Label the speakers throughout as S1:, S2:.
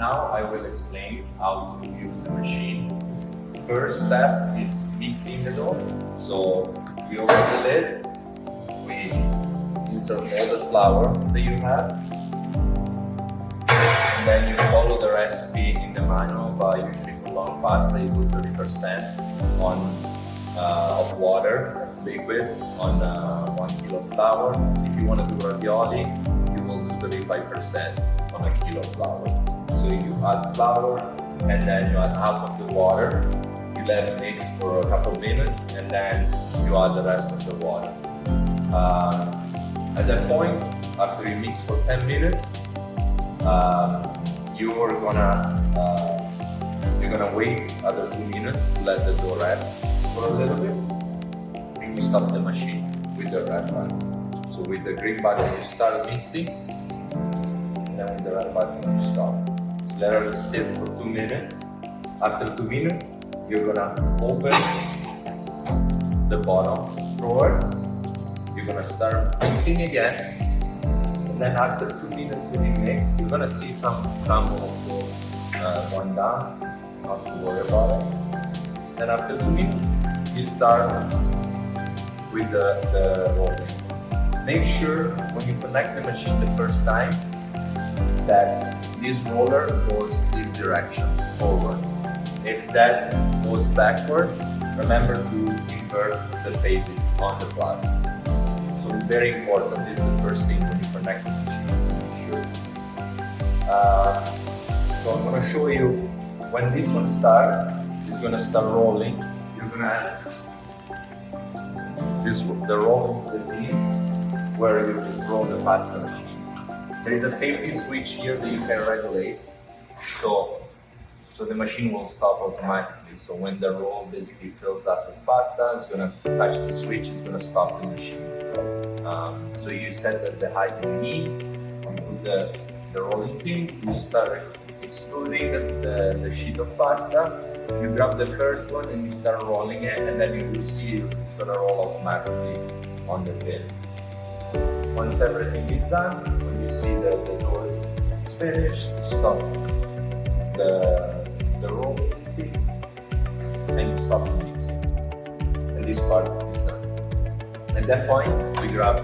S1: Now I will explain how to use the machine. First step is mixing the dough. So we open the lid, we insert all the flour that you have, and then you follow the recipe in the manual. But usually for long pasta you do 30% of water, of liquids on 1 kilo of flour. If you want to do ravioli, you will do 35% on a kilo of flour. So you add flour and then you add half of the water. You let it mix for a couple of minutes and then you add the rest of the water. At that point, after you mix for 10 minutes, you're gonna wait other 2 minutes to let the dough rest for a little bit, and you stop the machine with the red button. So with the green button you start mixing, and then with the red button you stop. So let it sit for 2 minutes. After 2 minutes, you're gonna open the bottom drawer. You're gonna start mixing again, and then after 2 minutes with the mix, you're gonna see some crumble of dough going down. Not to worry about it. Then after 2 minutes, you start with the rolling. Make sure when you connect the machine the first time that this roller goes this direction, forward. If that goes backwards, remember to invert the phases on the plug. So very important, this is the first thing when you connect the machine, make sure. So I'm going to show you when this one starts, it's going to start rolling. You're going to have the rolling the beam where you roll the pasta machine. There is a safety switch here that you can regulate. So the machine will stop automatically. So when the roll basically fills up with pasta, it's going to touch the switch, it's going to stop the machine. So you set the height you need, and put the rolling pin, you start extruding the sheet of pasta. You grab the first one and you start rolling it, and then you will see it's going to roll automatically on the pin. Once everything is done, when you see that the dough is finished, stop the rolling pin and you stop the mixing. And this part is done. At that point, we grab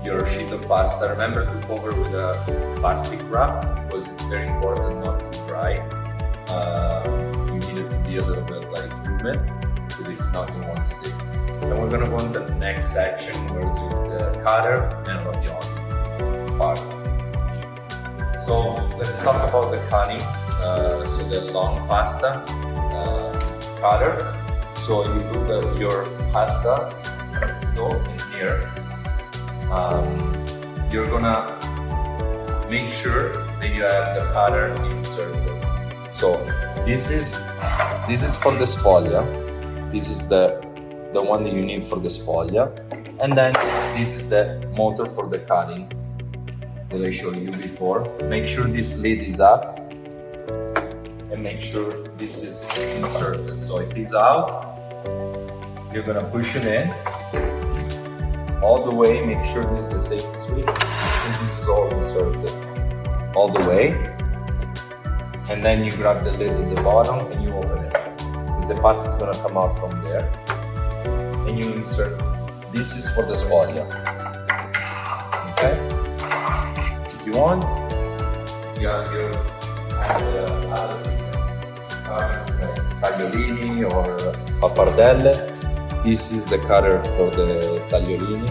S1: your sheet of pasta. Remember to cover with a plastic wrap because it's very important not to dry. You need it to be a little bit like humid because if not, it won't stick. Then we're gonna go on the next section where there's the cutter and ravioli part. So let's talk about the cutting. So the long pasta cutter. So you put your pasta dough in here. You're gonna make sure that you have the cutter inserted. So this is for the sfoglia. This is the one that you need for the sfoglia, and then this is the motor for the cutting that I showed you before. Make sure this lid is up, and make sure this is inserted. So if it's out, you're gonna push it in all the way. Make sure this is the safety switch. Make sure this is all inserted all the way, and then you grab the lid at the bottom and you open it, because the pasta is gonna come out from there, and you insert. This is for the sfoglia. Okay. If you want, you have your tagliolini or pappardelle. This is the cutter for the tagliolini.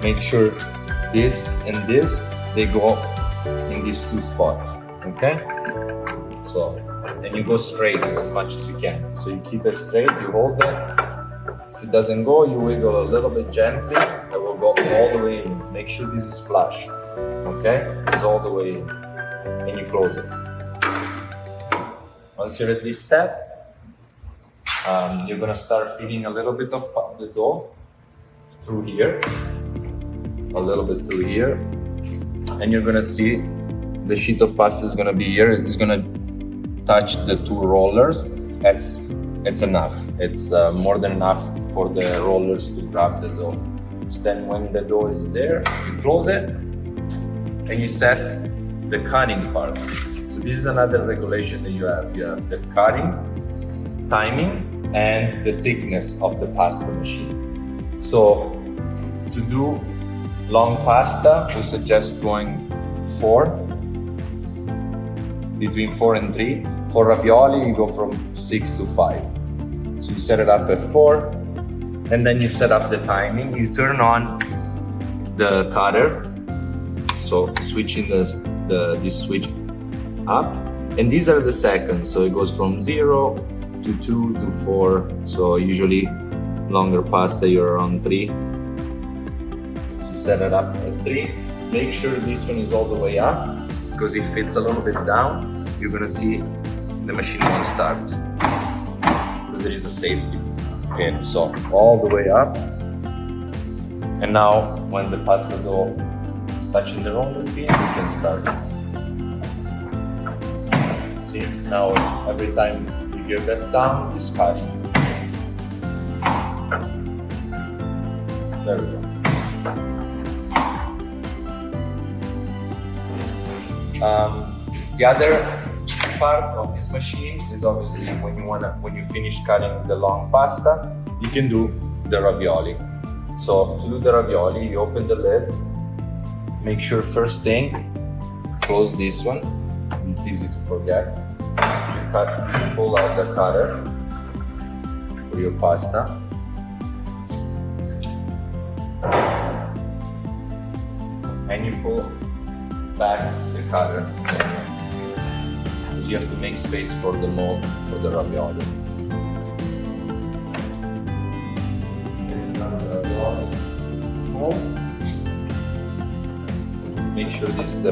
S1: Make sure this and this, they go in these two spots, okay? So, and you go straight as much as you can. So you keep it straight, you hold it. If it doesn't go, you wiggle a little bit gently. It will go all the way in. Make sure this is flush, okay? It's all the way in. And you close it. Once you're at this step, you're gonna start feeding a little bit of the dough through here, a little bit through here, and you're gonna see the sheet of pasta is gonna be here. It's gonna touch the two rollers. It's enough. It's more than enough for the rollers to grab the dough. So then when the dough is there, you close it and you set the cutting part. So this is another regulation that you have. You have the cutting, timing, and the thickness of the pasta machine. So to do long pasta, we suggest going between 4 and 3. For ravioli, you go from 6 to 5. So you set it up at 4, and then you set up the timing. You turn on the cutter, so switching this switch up, and these are the seconds. So it goes from 0 to 2 to 4. So usually longer pasta, you're around 3. So you set it up at 3. Make sure this one is all the way up, because if it's a little bit down, you're gonna see the machine won't start, because there is a safety pin. So all the way up, and now when the pasta dough is touching the roller pin, you can start. See, now every time you hear that sound, it's cutting. There we go. The other part of this machine is obviously when you finish cutting the long pasta, you can do the ravioli. So to do the ravioli, you open the lid. Make sure first thing, close this one. It's easy to forget. You pull out the cutter for your pasta. And you pull back the cutter, because you have to make space for the mold for the ravioli. Make sure this is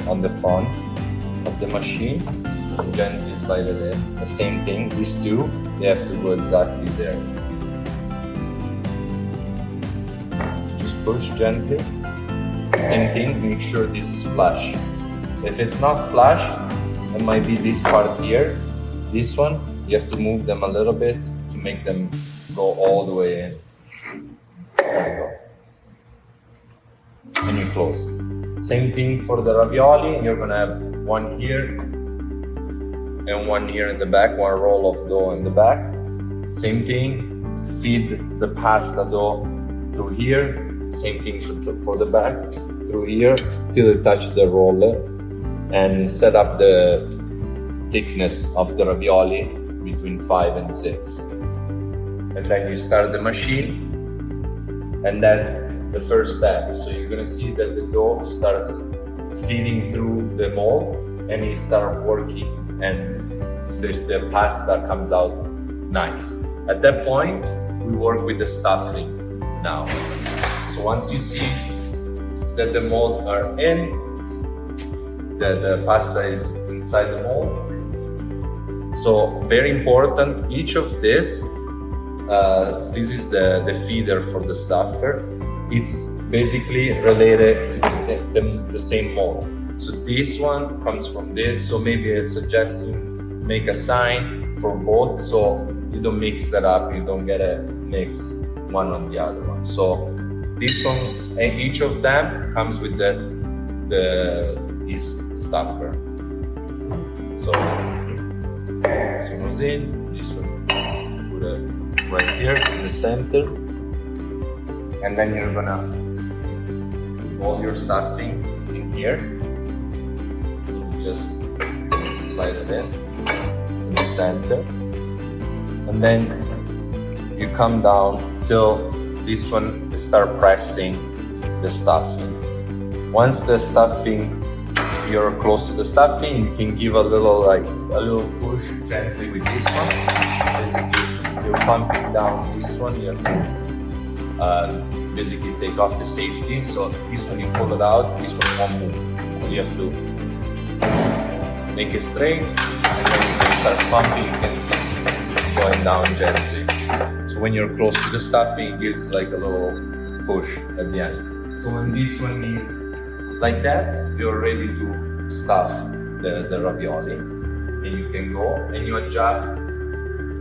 S1: on the front of the machine. Gently slide it in. The same thing, these two, they have to go exactly there. Just push gently. Same thing, make sure this is flush. If it's not flush, it might be this part here. This one, you have to move them a little bit to make them go all the way in. There you go. And you close. Same thing for the ravioli. You're gonna have one here and one here in the back, one roll of dough in the back. Same thing, feed the pasta dough through here. Same thing for the back, through here till you touch the roller, and set up the thickness of the ravioli between 5 and 6. And then you start the machine, and that's the first step. So you're gonna see that the dough starts feeding through the mold, and it starts working, and the pasta comes out nice. At that point, we work with the stuffing now. So once you see that the mold are in, the pasta is inside the mold. So very important, each of this is the feeder for the stuffer. It's basically related to the same mold. So this one comes from this, so maybe I suggest you make a sign for both, so you don't mix that up, you don't get a mix one on the other one. So this one, each of them comes with his stuffer. So this one goes in, this one put it right here in the center, and then you're gonna put all your stuffing in here. Just slide it in the center, and then you come down till this one start pressing the stuffing. Once the stuffing, you're close to the stuffing, you can give a little push gently with this one. Basically, you're pumping down this one. You have to basically take off the safety. So this one you pull it out, this one won't move. So you have to make it straight, and then you can start pumping. You can see it's going down gently. So when you're close to the stuffing, it gives like a little push at the end. So when this one is like that, you're ready to stuff the ravioli, and you can go and you adjust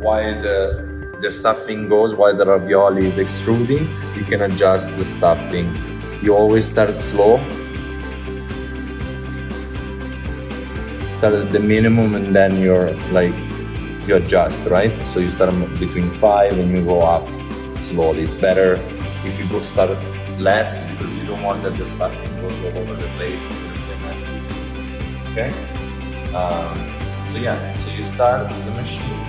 S1: while the stuffing goes, while the ravioli is extruding. You can adjust the stuffing. You always start slow, start at the minimum and then you adjust, right? So you start between 5 and you go up slowly. It's better if you go start less because you don't want that the stuffing goes all over the place. It's going to be messy. Okay? So you start the machine.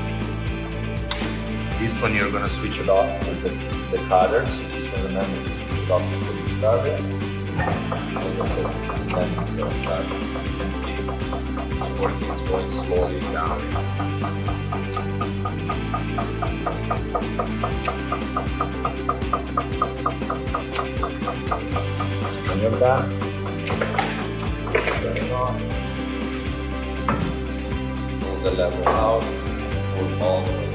S1: This one you're going to switch it off because it's the cutter. So this one, remember to switch it off before you start it. And that's it. And then it's going to start. You can see it's working, it's going slowly down. When you're done, turn it off. Pull the lever out, pull all the way